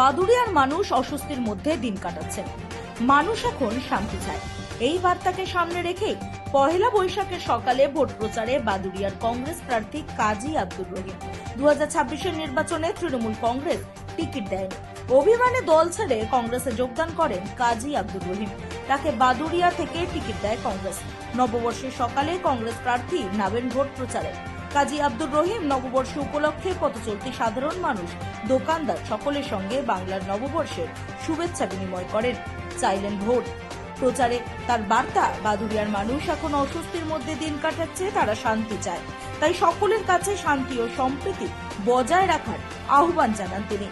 বাদুড়িয়ার মানুষ অস্বস্তির মধ্যে দিন কাটাচ্ছেন। মানুষ এখন শান্তি চায়। এই বার্তাকে সামনে রেখেই পহেলা বৈশাখের সকালে ভোট প্রচারে বাদুড়িয়ার কংগ্রেস প্রার্থী কাজী আব্দুর রহিম। 2026-এর নির্বাচনে তৃণমূল কংগ্রেস টিকিট দেয়নি। অভিমানে দল ছেড়ে কংগ্রেসে যোগদান করেন কাজী আব্দুর রহিম। তাকে বাদুড়িয়া থেকে টিকিট দেয় কংগ্রেস। নববর্ষের সকালে কংগ্রেস প্রার্থী নামেন ভোট প্রচারে। কাজী আব্দুর রহিম নববর্ষ উপলক্ষে পথচলতি সাধারণ মানুষ, দোকানদার সকলের সঙ্গে বাংলার নববর্ষের শুভেচ্ছা বিনিময় করেন, চাইলেন ভোট। প্রচারে তার বার্তা, বাদুড়িয়ার মানুষ এখন অস্বস্তির মধ্যে দিন কাটাচ্ছে, তারা শান্তি চায়। তাই সকলের কাছে শান্তি ও সম্প্রীতি বজায় রাখার আহ্বান জানান তিনি।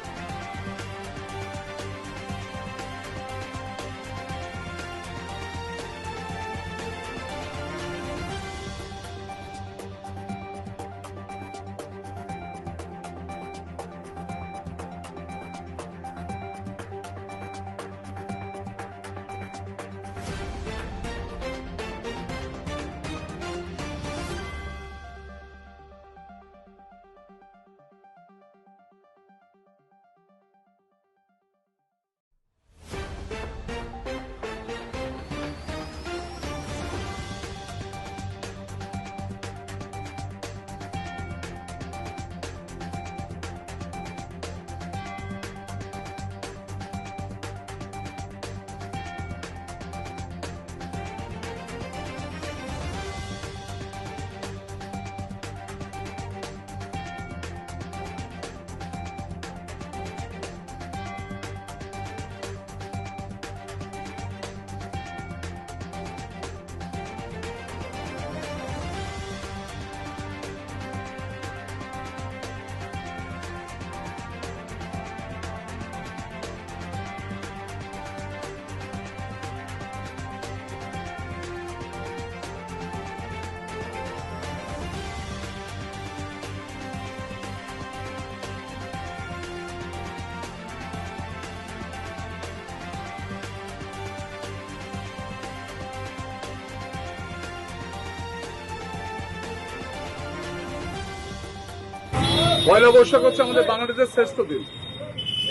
পয়লা বৈশাখ হচ্ছে আমাদের বাঙালিদের শ্রেষ্ঠ দিন।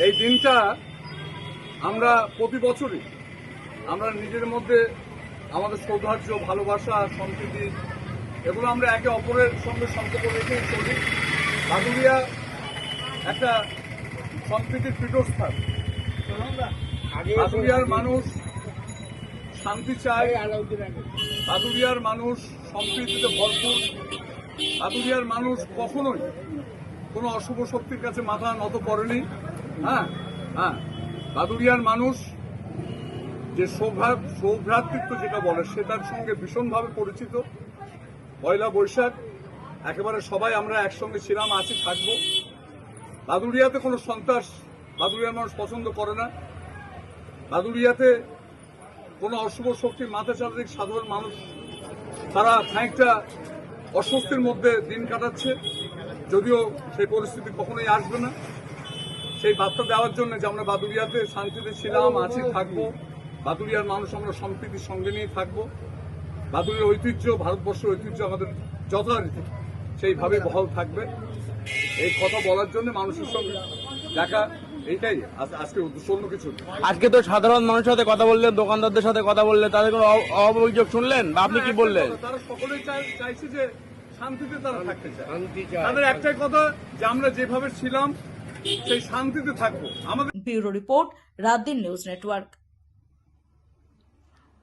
এই দিনটা আমরা প্রতি বছরই আমরা নিজের মধ্যে আমাদের সৌহার্দ্য, ভালোবাসা, সম্প্রীতি এগুলো আমরা একে অপরের সঙ্গে সম্পর্ক রেখে চলি। বাদুড়িয়া একটা সম্প্রীতির পীঠস্থান। বাদুড়িয়ার মানুষ শান্তি চায়, বাদুড়িয়ার মানুষ সম্প্রীতিতে ভরপুর। বাদুড়িয়ার মানুষ কখনোই কোনো অশুভ শক্তির কাছে মাথা নত করেনি। বাদুড়িয়ার মানুষ যে সৌভ্রাতৃত্ব যেটা বলে সেটার সঙ্গে ভীষণভাবে পরিচিত। পয়লা বৈশাখ একেবারে সবাই আমরা একসঙ্গে ছিলাম, আছি, থাকবো। বাদুড়িয়াতে কোনো সন্ত্রাস বাদুড়িয়ার মানুষ পছন্দ করে না। বাদুড়িয়াতে কোনো অশুভ শক্তির মাথা চাঁদিক সাধারণ মানুষ তারা খানিকটা অস্বস্তির মধ্যে দিন কাটাচ্ছে, যদিও সেই পরিস্থিতি কখনোই আসবে না। সেই বার্তা দেওয়ার জন্য যে আমরা বাদুড়িয়াতে শান্তিতে ছিলাম, আছি, থাকবো। বাদুড়িয়ার মানুষ আমরা সম্প্রীতির সঙ্গে নিয়ে থাকবো। বাদুড়িয়ার ঐতিহ্য, ভারতবর্ষের ঐতিহ্য আমাদের যথারীতি সেইভাবে বহাল থাকবে। এই কথা বলার জন্য মানুষের সঙ্গে দেখা, এইটাই আজকে উদ্দেশ্য, অন্য কিছু। আজকে তো সাধারণ মানুষের সাথে কথা বললেন, দোকানদারদের সাথে কথা বললেন, তাদের কোনো অভিযোগ শুনলেন বা আপনি কি বললেন? তারা সকলেই চাইছে যে শান্তিতে তারা থাকতে চায়। তাদের একটাই কথা যে আমরা যেভাবে ছিলাম সেই শান্তিতে থাকবো। আমাদের ব্যুরো রিপোর্ট, রাত দিন নিউজ নেটওয়ার্ক।